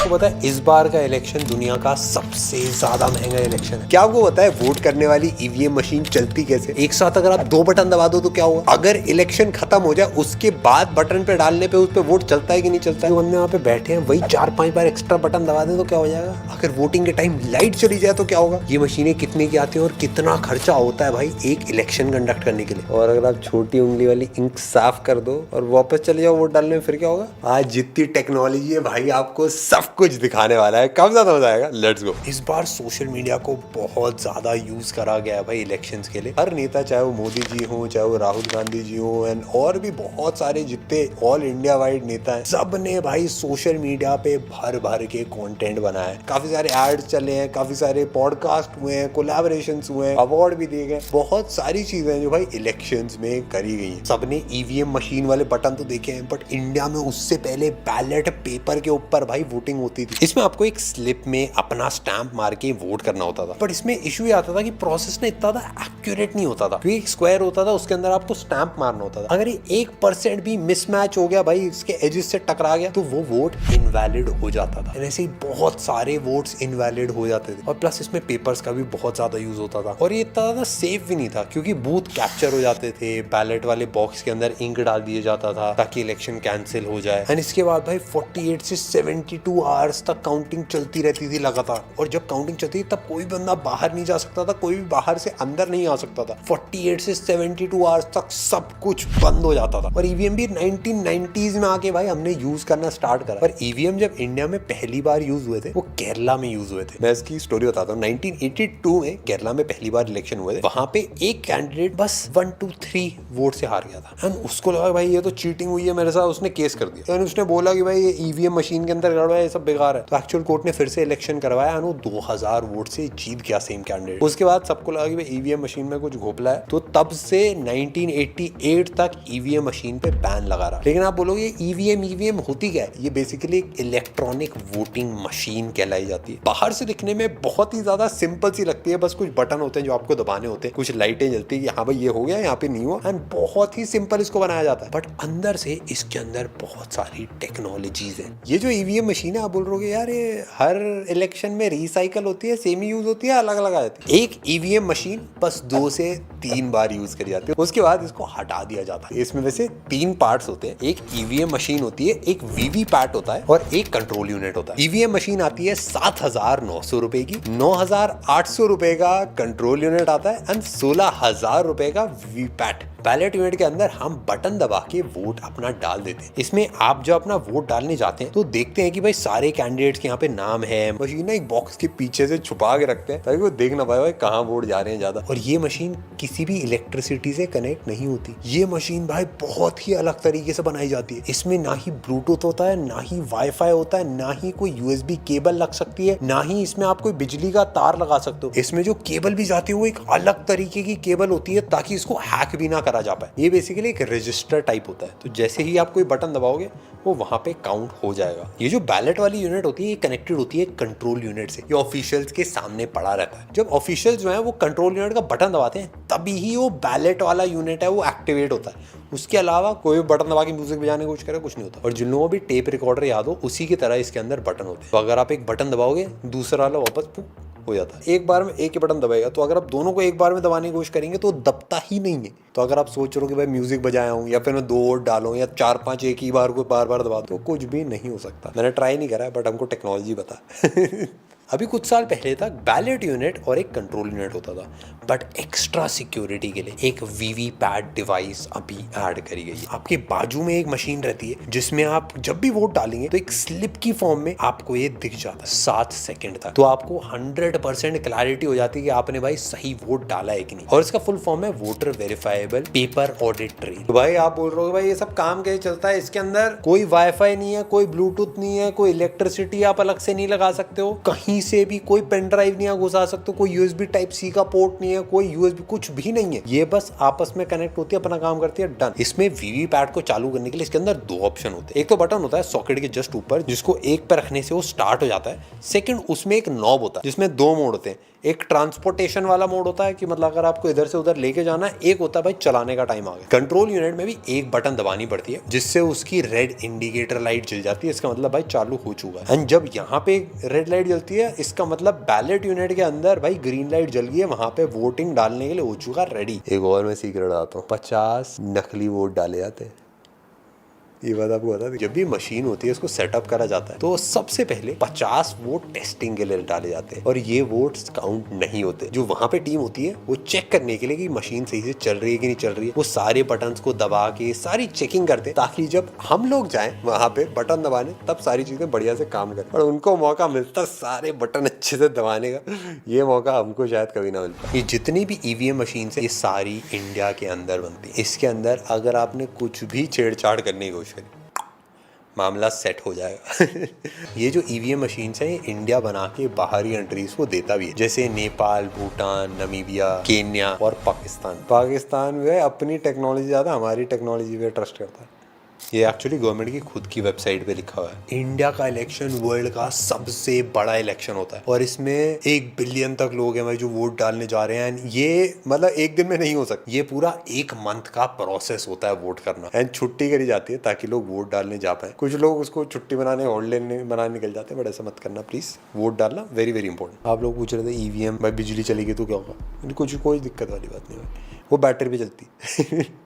आपको पता है इस बार का इलेक्शन दुनिया का सबसे ज्यादा महंगा इलेक्शन है। क्या आपको पता है वोट करने वाली ईवीएम मशीन चलती कैसे? एक साथ अगर आप 2 बटन दबा दो तो क्या होगा? अगर इलेक्शन खत्म हो जाए उसके बाद बटन पे डालने पे उस पे वोट चलता है कि नहीं चलता है? जो बंदे वहाँ पे बैठे हैं वही 4-5 बार एक्स्ट्रा बटन दबा दे तो क्या हो जाएगा? अगर वोटिंग के टाइम लाइट चली जाए तो क्या होगा? ये मशीनें कितने की आती है और कितना खर्चा होता है भाई एक इलेक्शन कंडक्ट करने के लिए। और अगर आप छोटी उंगली वाली इंक साफ कर दो और वापस चले जाओ वोट डालने में, फिर क्या होगा? आज जितनी टेक्नोलॉजी है भाई आपको सब कुछ दिखाने वाला है। कब ज्यादा मजा आएगा, लेट्स गो। इस बार सोशल मीडिया को बहुत ज्यादा यूज करा गया है भाई इलेक्शंस के लिए। हर नेता, चाहे वो मोदी जी हो, चाहे वो राहुल गांधी जी हो, एंड और भी बहुत सारे जितने ऑल इंडिया वाइड नेता हैं, सब ने भाई सोशल मीडिया पे भर भर के कंटेंट बनाया है। काफी सारे एड्स चले हैं, काफी सारे पॉडकास्ट हुए हैं, कोलैबोरेशंस हुए हैं, अवार्ड भी दिए गए। बहुत सारी चीजें हैं जो भाई इलेक्शंस में करी गई हैं। सबने ईवीएम मशीन वाले बटन तो देखे हैं, बट इंडिया में उससे पहले बैलेट पेपर के ऊपर भाई वोटिंग होती थी। इसमें आपको एक स्लिप में अपना स्टैंप मार के वोट करना होता था, बट इसमें इशू ये आता था कि प्रोसेस ना इतना एक्यूरेट नहीं होता था, क्योंकि एक स्क्वायर होता था उसके अंदर आपको स्टैंप मारना होता था। अगर ये 1% भी मिसमैच हो गया भाई, इसके एजेस से टकरा गया, तो वो वोट इनवैलिड हो जाता था। ऐसे ही बहुत सारे वोट्स इनवैलिड हो जाते थे। और प्लस इसमें पेपर्स का भी बहुत ज्यादा यूज होता था और ये इतना ज्यादा सेफ भी नहीं था, क्योंकि बूथ कैप्चर हो जाते थे, बैलेट वाले बॉक्स के अंदर इंक डाल दिया जाता था ताकि इलेक्शन कैंसिल हो जाए। एंड इसके बाद भाई 48 से 72 आवर्स तक काउंटिंग चलती रहती थी लगातार। और जब काउंटिंग चलती थी तब कोई बंदा बाहर नहीं जा सकता था, कोई भी बाहर से अंदर नहीं आ सकता था। 48 से 72 आवर्स तक सब कुछ बंद हो जाता था। और ईवीएम भी 1990s में आके भाई हमने यूज करना स्टार्ट करा। पर ईवीएम जब इंडिया में पहली बार यूज हुए थे वो केरला में यूज हुए थे। मैं इसकी स्टोरी बताता हूँ। 1982 में केरला में पहली बार इलेक्शन हुए थे। वहां पे एक कैंडिडेट बस 1 2 3 वोट से हार गया था। एंड उसको लगा भाई ये तो चीटिंग हुई है मेरे साथ, उसने केस कर दिया। एंड उसने बोला कि भाई ये ईवीएम मशीन के अंदर गड़बड़ है, ये सब बेकार है। तो एक्चुअल कोर्ट ने फिर से इलेक्शन करवाया और वो 2000 वोट से जीत गया सेम कैंडिडेट। उसके बाद सबको लगा कि भाई ईवीएम मशीन में कुछ घोपला है, तो तब से 1988 तक ईवीएम मशीन पे बैन लगा रहा। लेकिन आप बोलोगे ईवीएम होती क्या है? ये बेसिकली एक इलेक्ट्रॉनिक वोटिंग मशीन कहलाई जाती है। बाहर से दिखने में बहुत ही ज्यादा सिंपल सी लगती है, बस कुछ बटन होते हैं जो आपको दबाने होते हैं, कुछ लाइटें जलती है कि हाँ भाई ये हो गया, यहाँ पे नहीं हुआ, एंड बहुत ही सिंपल इसको बनाया जाता है। बट अंदर से इसके अंदर बहुत सारी टेक्नोलॉजीज है। ये जो ईवीएम मशीन है, आप बोल रहे हो यार ये हर इलेक्शन में रिसाइकल होती है, सेम ही यूज होती है, अलग अलग आ जाती है? एक ईवीएम मशीन बस 2 से 3 बार यूज करी जाती है, उसके बाद इसको हटा दिया जाता है। इसमें वैसे 3 पार्ट्स होते हैं। एक ईवीएम मशीन होती है, एक वीवीपैट होता है और एक कंट्रोल यूनिट होता है। ईवीएम मशीन आती है 7,900 रुपए की, 9,800 रुपए का कंट्रोल यूनिट आता है एंड 16,000 रुपए का वीवीपैट। बैलेट यूनिट के अंदर हम बटन दबा के वोट अपना डाल देते हैं। इसमें आप जब अपना वोट डालने जाते हैं तो देखते हैं कि भाई सारे कैंडिडेट्स के यहाँ पे नाम है। मशीन ना एक बॉक्स के पीछे से छुपा के रखते हैं ताकि वो देख ना पाए भाई कहाँ वोट जा रहे हैं ज्यादा। और ये मशीन किसी भी इलेक्ट्रिसिटी से कनेक्ट नहीं होती। ये मशीन भाई बहुत ही अलग तरीके से बनाई जाती है। इसमें ना ही ब्लूटूथ होता है, ना ही वाईफाई होता है, ना ही कोई यूएसबी केबल लग सकती है, ना ही इसमें आप कोई बिजली का तार लगा सकते हो। इसमें जो केबल भी जाती है वो एक अलग तरीके की केबल होती है ताकि इसको हैक भी ना करा जा पाए। ये बेसिकली एक रजिस्टर टाइप होता है, तो जैसे ही आप कोई बटन दबाओगे वो वहां पे काउंट हो जाएगा। ये जो बैलेट वाली यूनिट होती है ये कनेक्टेड होती है कंट्रोल यूनिट से। ये ऑफिशियल्स के सामने पड़ा रहता है। जब ऑफिशियल्स जो है वो कंट्रोल यूनिट का बटन दबाते हैं तभी ही वो बैलेट वाला यूनिट है वो एक्टिवेट होता है। उसके अलावा कोई भी बटन दबा के म्यूजिक बजाने की कोशिश करे कुछ नहीं होता। और जिन लोगों को भी टेप रिकॉर्डर याद हो उसी की तरह इसके अंदर बटन होते हैं। तो अगर आप एक बटन दबाओगे दूसरा वाला वापस हो जाता है। एक बार में एक ही बटन दबाएगा, तो अगर आप दोनों को एक बार में दबाने की कोशिश करेंगे तो दबता ही नहीं है। तो अगर आप सोच रहे हो कि भाई म्यूजिक बजाया हूँ या फिर मैं 2 वोट डालूं या 4-5 एक ही बार को बार दबा दूं, तो कुछ भी नहीं हो सकता। मैंने ट्राई नहीं करा है बट हमको टेक्नोलॉजी बता अभी कुछ साल पहले तक बैलेट यूनिट और एक कंट्रोल यूनिट होता था, बट एक्स्ट्रा सिक्योरिटी के लिए एक वीवीपैट डिवाइस अभी ऐड करी गई है। आपके बाजू में एक मशीन रहती है जिसमें आप जब भी वोट डालेंगे तो एक स्लिप की फॉर्म में आपको ये दिख जाता है 7 सेकंड तक। तो आपको 100% क्लैरिटी हो जाती है कि आपने भाई सही वोट डाला है कि नहीं। और इसका फुल फॉर्म है voter verifiable paper audit trail. तो भाई आप बोल रहे हो भाई ये सब काम कैसे चलता है? इसके अंदर कोई वाईफाई नहीं है, कोई ब्लूटूथ नहीं है, कोई इलेक्ट्रिसिटी आप अलग से नहीं लगा सकते हो, कहीं से भी कोई पेन ड्राइव नहीं घुसा सकते, कोई यूएसबी टाइप सी का पोर्ट नहीं है, कोई यूएसबी कुछ भी नहीं है। ये बस आपस में कनेक्ट होती है, अपना काम करती है, डन। इसमें वीवीपैट को चालू करने के लिए इसके अंदर 2 ऑप्शन होते हैं। एक तो बटन होता है सॉकेट के जस्ट ऊपर जिसको एक पे रखने से वो स्टार्ट हो जाता है। सेकंड उसमें एक नॉब होता है जिसमें 2 मोड होते हैं। एक ट्रांसपोर्टेशन वाला मोड होता है कि मतलब अगर आपको इधर से उधर लेके जाना है, एक होता है भाई चलाने का टाइम आ गया। कंट्रोल यूनिट में भी एक बटन दबानी पड़ती है जिससे उसकी रेड इंडिकेटर लाइट जल जाती है, इसका मतलब भाई चालू हो चुका है। एंड जब यहाँ पे रेड लाइट जलती है इसका मतलब बैलेट यूनिट के अंदर भाई ग्रीन लाइट जल गई है, वहां पे वोटिंग डालने के लिए हो चुका रेडी। एक और मैं सीक्रेट आता हूँ, 50 नकली वोट डाले जाते हैं। ये बात आपको बता दी, जब भी मशीन होती है इसको सेटअप करा जाता है तो सबसे पहले 50 वोट टेस्टिंग के लिए डाले जाते हैं और ये वोट्स काउंट नहीं होते। जो वहां पे टीम होती है वो चेक करने के लिए कि मशीन सही से चल रही है कि नहीं चल रही है, वो सारे बटन्स को दबा के सारी चेकिंग करते हैं ताकि जब हम लोग जाएं वहां पे बटन दबाने तब सारी चीजें बढ़िया से काम करें और उनको मौका मिलता सारे बटन अच्छे से दबाने का। ये मौका हमको शायद कभी ना मिलता। ये जितनी भी ईवीएम मशीन है ये सारी इंडिया के अंदर बनती है। इसके अंदर अगर आपने कुछ भी छेड़छाड़ करने की कोशिश मामला सेट हो जाएगा। ये जो ईवीएम मशीन्स हैं ये इंडिया बना के बाहरी कंट्रीज को देता भी है, जैसे नेपाल, भूटान, नमीबिया, केन्या और पाकिस्तान। पाकिस्तान जो है अपनी टेक्नोलॉजी ज़्यादा हमारी टेक्नोलॉजी पे ट्रस्ट करता है। ये एक्चुअली गवर्नमेंट की खुद की वेबसाइट पे लिखा हुआ है। इंडिया का इलेक्शन वर्ल्ड का सबसे बड़ा इलेक्शन होता है और इसमें 1 बिलियन तक लोग हैं भाई जो वोट डालने जा रहे हैं। ये मतलब एक दिन में नहीं हो सकता, ये पूरा 1 मंथ का प्रोसेस होता है वोट करना। एंड छुट्टी करी जाती है ताकि लोग वोट डालने जा पाए। कुछ लोग उसको छुट्टी बनाने हॉलीडे बनाने निकल जाते हैं, बट ऐसा मत करना प्लीज। वोट डालना वेरी वेरी इंपॉर्टेंट। आप लोग पूछ रहे थे ईवीएम भाई बिजली चली गई तो क्या होगा, कुछ कोई दिक्कत वाली बात नहीं है, वो बैटरी पे चलती।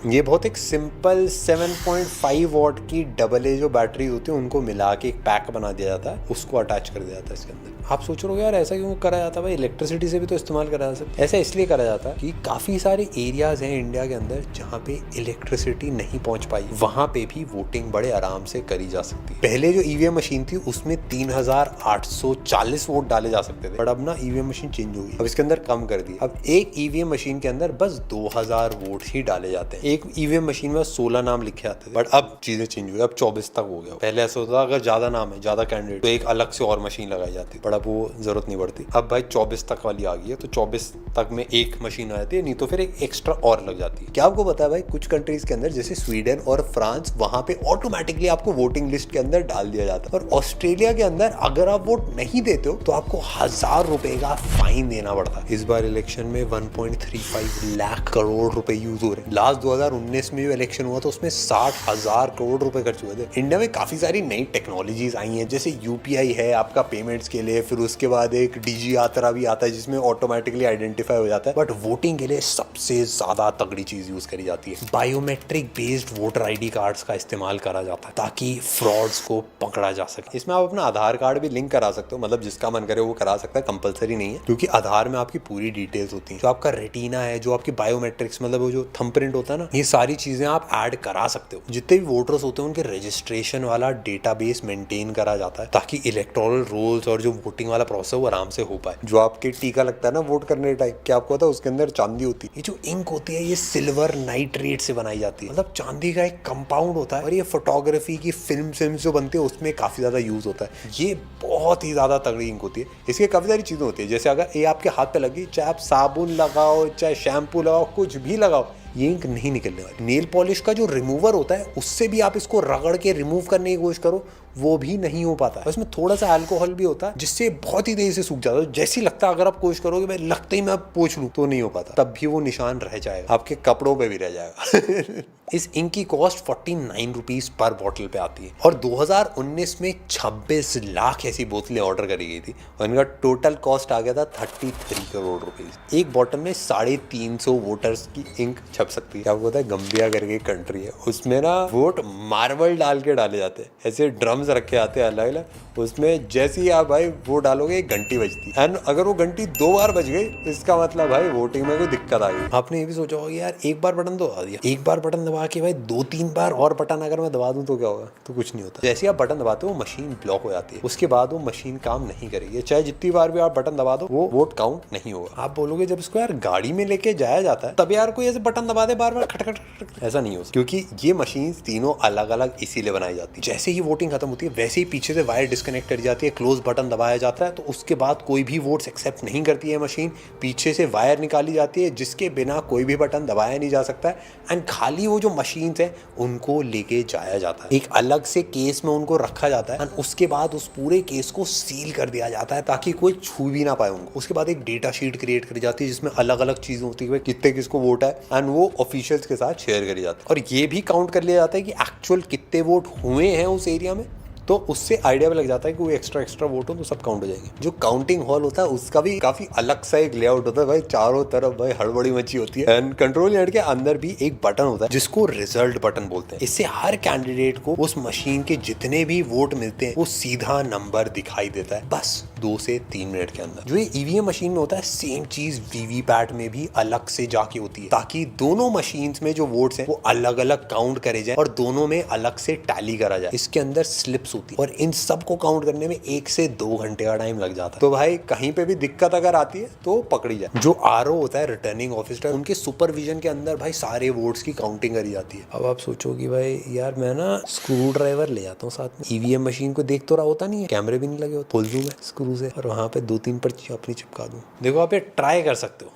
ये बहुत एक सिंपल 7.5 वॉट की डबल ए जो बैटरी होती है उनको मिला के एक पैक बना दिया जाता है, उसको अटैच कर दिया जाता है इसके अंदर। आप सोच रहे हो यार ऐसा क्यों करा जाता है भाई, इलेक्ट्रिसिटी से भी तो इस्तेमाल करा जा सकता है। ऐसा इसलिए करा जाता है कि काफी सारे एरियाज हैं इंडिया के अंदर जहाँ पे इलेक्ट्रिसिटी नहीं पहुंच पाई, वहां पे भी वोटिंग बड़े आराम से करी जा सकती है। पहले जो ईवीएम मशीन थी उसमें 3840 वोट डाले जा सकते थे, बट अब ना ईवीएम मशीन चेंज हो गई, अब इसके अंदर कम कर दी। अब एक ईवीएम मशीन के अंदर बस 2000 वोट ही डाले जाते हैं। एक ईवीएम मशीन में 16 नाम लिखे आते थे, बट अब चीजें चेंज हुई, अब 24 तक हो गया। पहले ऐसा होता था अगर ज्यादा नाम है, ज्यादा कैंडिडेट, तो एक अलग से और मशीन लगाई जाती, बट अब वो जरूरत नहीं पड़ती। अब भाई 24 तक वाली आ गई है तो 24 तक में एक मशीन आ जाती है, नहीं तो फिर एक एक्स्ट्रा और लग जाती है। क्या आपको पता है भाई कुछ कंट्रीज के अंदर जैसे स्वीडन और फ्रांस, वहां पे ऑटोमेटिकली आपको वोटिंग लिस्ट के अंदर डाल दिया जाता है। और ऑस्ट्रेलिया के अंदर अगर आप वोट नहीं देते हो तो आपको 1000 रुपए का फाइन देना पड़ता है। इस बार इलेक्शन में 1.35 लाख करोड़ रुपए यूज हो रहे हैं। लास्ट 2019 में जो इलेक्शन हुआ था उसमें 60,000 करोड़ रुपए खर्च हुए थे। इंडिया में काफी सारी नई टेक्नोलॉजीज आई हैं, जैसे यूपीआई है आपका पेमेंट्स के लिए, फिर उसके बाद एक डीजी यात्रा भी आता है जिसमें ऑटोमेटिकली आइडेंटिफाई हो जाता है। बट वोटिंग के लिए सबसे ज्यादा तगड़ी चीज यूज करी जाती है, biometric based voter ID cards का इस्तेमाल करा जाता है ताकि फ्रॉड्स को पकड़ा जा सके। इसमें आप अपना आधार कार्ड भी लिंक करा सकते हो, मतलब जिसका मन करे वो करा सकता है, कंपलसरी नहीं है, क्योंकि आधार में आपकी पूरी डिटेल्स होती हैं। जो आपका रेटिना है, जो आपकी बायोमेट्रिक्स मतलब वो जो थंबप्रिंट होता है ना, ये सारी चीजें आप ऐड करा सकते हो। जितने भी वोटर्स होते हैं उनके रजिस्ट्रेशन वाला डेटाबेस मेंटेन करा जाता है ताकि इलेक्टोरल रोल्स और जो वोटिंग वाला प्रोसेस वो आराम से हो पाए। जो आपके टीका लगता है ना वोट करने टाइम, क्या आपको पता है उसके अंदर चांदी होती है। ये जो इंक होती है ये सिल्वर नाइट्रेट से बनाई जाती है, मतलब चांदी का एक कंपाउंड होता है और ये फोटोग्राफी की फिल्म जो बनती है उसमें काफी ज्यादा यूज होता है। ये बहुत ही ज्यादा तगड़ी इंक होती है। इसके काफी सारी चीजें होती है, जैसे अगर ये आपके हाथ पे लगी, चाहे आप साबुन लगाओ चाहे शैम्पू लगाओ कुछ भी लगाओ, ये इंक नहीं निकलने वाली। नेल पॉलिश का जो रिमूवर होता है उससे भी आप इसको रगड़ के रिमूव करने की कोशिश करो, वो भी नहीं हो पाता है। इसमें थोड़ा सा अल्कोहल भी होता है जिससे बहुत ही तेजी से सूख जाता है। जैसे ही लगता है अगर आप कोशिश करोगे भाई लगते ही मैं पोंछ लूं तो नहीं हो पाता, तब भी वो निशान रह जाएगा, आपके कपड़ों पे भी रह जाएगा। इस इंक की कॉस्ट 49 रुपीज पर बॉटल पे आती है और 2019 में 26 लाख ऐसी बोतलें ऑर्डर करी गई थी और इनका टोटल कॉस्ट आ गया था 33 करोड़ रुपीज। एक बॉटल में 350 वोटर्स की इंक छप सकती है। क्या आपको पता है गंबिया करके एक कंट्री है, उसमें ना वोट मार्बल डाल के डाले जाते हैं, ऐसे ड्रम्स रखे आते हैं अलग अलग, उसमें जैसे ही आप भाई वोट डालोगे एक घंटी बजती है, एंड अगर वो घंटी 2 बार बज गई इसका मतलब भाई वोटिंग में कोई दिक्कत आ गई। आपने ये भी सोचा होगा यार एक बार बटन दबा दिया, एक बार बटन दबा के भाई 2-3 बार और बटन अगर मैं दबा दूं तो क्या होगा, तो कुछ नहीं होता। जैसे ही आप बटन दबाते हो मशीन ब्लॉक हो जाती है, उसके बाद वो मशीन काम नहीं करेगी, चाहे जितनी बार भी आप बटन दबा दो वो वोट काउंट नहीं होगा। आप बोलोगे जब इसको यार गाड़ी में लेके जाया जाता है तब यार कोई ऐसे बटन दबा दे बार बार खटखट, ऐसा नहीं हो, क्योंकि ये मशीन तीनों अलग अलग इसीलिए बनाई जाती है। जैसे ही वोटिंग खत्म होती है वैसे ही पीछे से वायर डिस्कनेक्ट कर जाती है, क्लोज बटन दबाया जाता है, तो उसके बाद कोई भी वोट्स एक्सेप्ट नहीं करती है मशीन। पीछे से वायर निकाली जाती है जिसके बिना कोई भी बटन दबाया नहीं जा सकता है, एंड खाली वो जो मशीन है उनको लेके जाया जाता है, एक अलग से केस में उनको रखा जाता है, एंड उसके बाद उस पूरे केस को सील कर दिया जाता है ताकि कोई छू भी ना पाए उनको। उसके बाद एक डेटा शीट क्रिएट करी जाती है जिसमें अलग अलग चीजें होती है, कितने किसको वोट है, एंड वो ऑफिशियल्स के साथ शेयर करी जाती है। और ये भी काउंट कर लिया जाता है कि एक्चुअल कितने वोट हुए हैं उस एरिया में, तो उससे आइडिया भी लग जाता है कि वो एक्स्ट्रा वोट हो तो सब काउंट हो जाएंगे। जो काउंटिंग हॉल होता है उसका भी काफी अलग सा एक लेआउट होता है भाई, चारों तरफ भाई हड़बड़ी मची होती है, एंड कंट्रोल यूनिट के अंदर भी एक बटन होता है जिसको रिजल्ट बटन बोलते हैं। इससे हर कैंडिडेट को उस मशीन के जितने भी वोट मिलते हैं वो सीधा नंबर दिखाई देता है, बस 2 से 3 मिनट के अंदर। जो ये ईवीएम मशीन में होता है सेम चीज वीवीपैट में भी अलग से जाके होती है, ताकि दोनों मशीन्स में जो वोट्स हैं वो अलग अलग काउंट करे जाए और दोनों में अलग से टैली करा जाए। इसके अंदर स्लिप्स होती है और इन सब को काउंट करने में 1 से 2 घंटे का टाइम लग जाता है। तो भाई कहीं पे भी दिक्कत अगर आती है तो पकड़ी जाए। जो आरओ होता है रिटर्निंग ऑफिसर, उनके सुपरविजन के अंदर भाई सारे वोट्स की काउंटिंग करी जाती है। अब आप सोचो कि भाई यार मैं ना स्क्रू ड्राइवर ले जाता हूँ साथ में, ईवीएम मशीन को देख तो रहा होता नहीं है, कैमरे भी नहीं लगे होते, खोल दूं मैं स्क्रू से और वहां पे 2-3 पर्ची अपनी चिपका दूं। देखो आप ये ट्राई कर सकते हो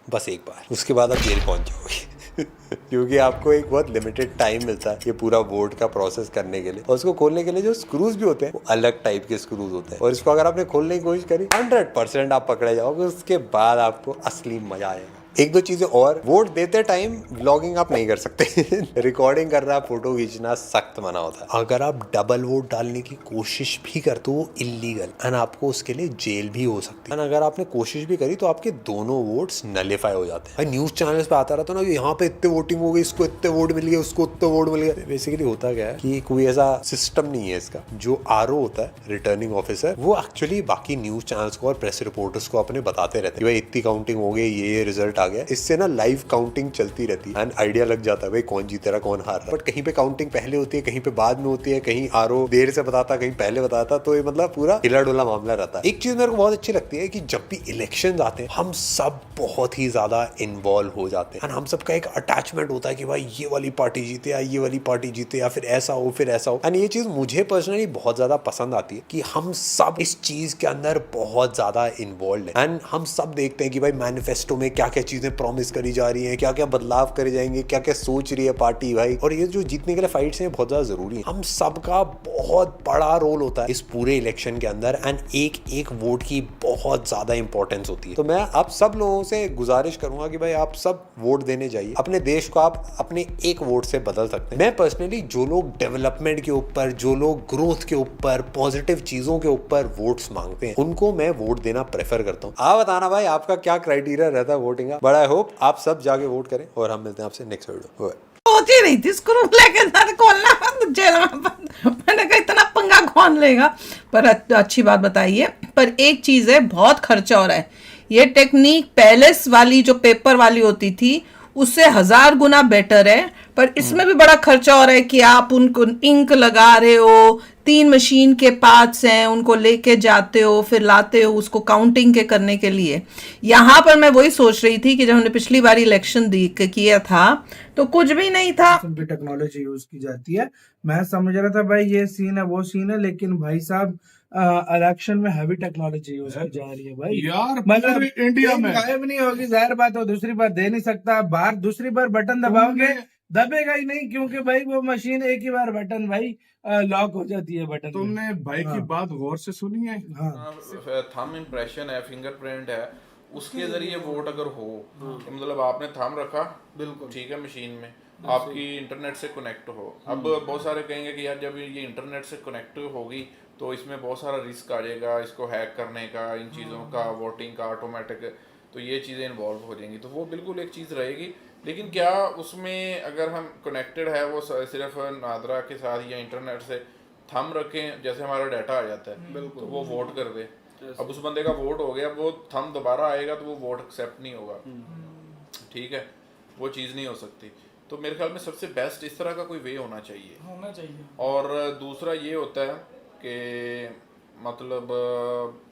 बस एक बार, उसके बाद आप जेल पहुंच जाओगे क्योंकि आपको एक बहुत लिमिटेड टाइम मिलता है ये पूरा बोर्ड का प्रोसेस करने के लिए, और उसको खोलने के लिए जो स्क्रूज भी होते हैं वो अलग टाइप के स्क्रूज होते हैं, और इसको अगर आपने खोलने की कोशिश करी 100% आप पकड़े जाओगे, उसके बाद आपको असली मजा आएगा। एक दो चीजें और, वोट देते टाइम व्लॉगिंग आप नहीं कर सकते रिकॉर्डिंग करना, फोटो खींचना सख्त मना होता है। अगर आप डबल वोट डालने की कोशिश भी कर तो वो इलीगल, एंड आपको उसके लिए जेल भी हो सकती है, एंड अगर आपने कोशिश भी करी तो आपके दोनों वोट्स नलीफाई हो जाते हैं। न्यूज चैनल्स पे आता रहता है ना कि यहाँ पे इतने वोटिंग हो गई, इसको इतने वोट मिल गए, उसको इतने वोट मिल गए। बेसिकली होता क्या है कि कोई ऐसा सिस्टम नहीं है इसका। जो आरओ होता है रिटर्निंग ऑफिसर, वो एक्चुअली बाकी न्यूज चैनल्स को और प्रेस रिपोर्टर्स को अपने बताते रहते हैं भाई इतनी काउंटिंग हो गई, ये रिजल्ट आ गया। इससे ना लाइव काउंटिंग चलती रहती है एंड आइडिया लग जाता है भाई कौन जीत रहा कौन हार रहा। बट कहीं पे काउंटिंग पहले होती है, कहीं पे बाद में होती है, कहीं आरओ देर से बताता, कहीं पहले बताता, तो ये मतलब पूरा हिला डुला मामला रहता है। एक चीज मेरे को बहुत अच्छी लगती है कि जब भी इलेक्शन आते हैं हम सब बहुत ही ज्यादा इन्वॉल्व हो जाते हैं, एंड हम सबका एक अटैचमेंट होता है कि भाई ये वाली पार्टी जीते या ये वाली पार्टी जीते या फिर ऐसा हो फिर ऐसा हो। एंड ये चीज मुझे पर्सनली बहुत ज्यादा पसंद आती है कि हम सब इस चीज के अंदर बहुत ज्यादा इन्वॉल्व है, एंड हम सब देखते हैं कि भाई मैनिफेस्टो में क्या क्या चीजें प्रॉमिस करी जा रही है, क्या क्या बदलाव करे जाएंगे, क्या क्या सोच रही है पार्टी भाई। और ये जो जीतने के लिए फाइट्स हैं बहुत ज्यादा जरूरी है। हम सबका बहुत बड़ा रोल होता है इस पूरे इलेक्शन के अंदर, एंड एक एक वोट की बहुत ज्यादा इंपॉर्टेंस होती है। तो मैं आप सब लोगों से गुजारिश करूंगा कि भाई आप सब वोट देने जाइए। अपने देश को आप अपने एक वोट से बदल सकते हैं। मैं पर्सनली जो लोग डेवलपमेंट के ऊपर, जो लोग ग्रोथ के ऊपर, पॉजिटिव चीजों के ऊपर वोट्स मांगते हैं उनको मैं वोट देना प्रेफर करता हूँ। आप बताना भाई आपका क्या क्राइटेरिया रहता है वोटिंग का। बट आई होप आप सब जाके वोट करें, और हम मिलते हैं आपसे नेक्स्ट वीडियो। होती नहीं थी स्क्रू लेके जाने खोलना जेल में बंद। मैंने कहा इतना पंगा कौन लेगा, पर अच्छी बात बताइए। पर एक चीज है, बहुत खर्चा हो रहा है। ये टेक्निक पैलेस वाली जो पेपर वाली होती थी उससे 1000 गुना बेटर है, पर इसमें भी बड़ा खर्चा हो रहा है कि आप उनको इंक लगा रहे हो, 3 मशीन के पार्ट्स हैं, उनको लेके जाते हो फिर लाते हो उसको काउंटिंग के करने के लिए। यहाँ पर मैं वही सोच रही थी कि जब हमने पिछली बार इलेक्शन किया था तो कुछ भी नहीं था, भी टेक्नोलॉजी यूज की जाती है। मैं समझ रहा था भाई ये सीन है वो सीन है, लेकिन भाई साहब इलेक्शन में हैवी टेक्नोलॉजी यूज की जा रही है भाई यार। मतलब इंडिया में गायब नहीं होगी, जाहिर बात हो, दूसरी बार दे नहीं सकता बाहर, दूसरी बार बटन दबाओगे दबेगा ही नहीं, क्योंकि भाई वो मशीन एक ही बार बटन भाई लॉक हो जाती है बटन। तुमने भाई की बात गौर से सुनी है? थंब इम्प्रेशन है, फिंगरप्रिंट है, उसके जरिए वोट अगर हो तो मतलब आपने थंब रखा बिल्कुल ठीक है मशीन में, आपकी इंटरनेट से कनेक्ट हो। अब बहुत सारे कहेंगे कि यार जब ये इंटरनेट से कनेक्ट होगी तो इसमें बहुत सारा रिस्क आ जाएगा, इसको हैक करने का, इन चीज़ों का, वोटिंग का, ऑटोमेटिक, तो ये चीज़ें इन्वॉल्व हो जाएंगी। तो वो बिल्कुल एक चीज़ रहेगी, लेकिन क्या उसमें अगर हम कनेक्टेड है वो सिर्फ नादरा के साथ या इंटरनेट से थंब रखें, जैसे हमारा डाटा आ जाता है तो वो वोट कर दे। अब उस बंदे का वोट हो गया, वो थंब दोबारा आएगा तो वो वोट एक्सेप्ट नहीं होगा, ठीक है, वो चीज़ नहीं हो सकती। तो मेरे ख्याल में सबसे बेस्ट इस तरह का कोई वे होना चाहिए। और दूसरा ये होता है कि मतलब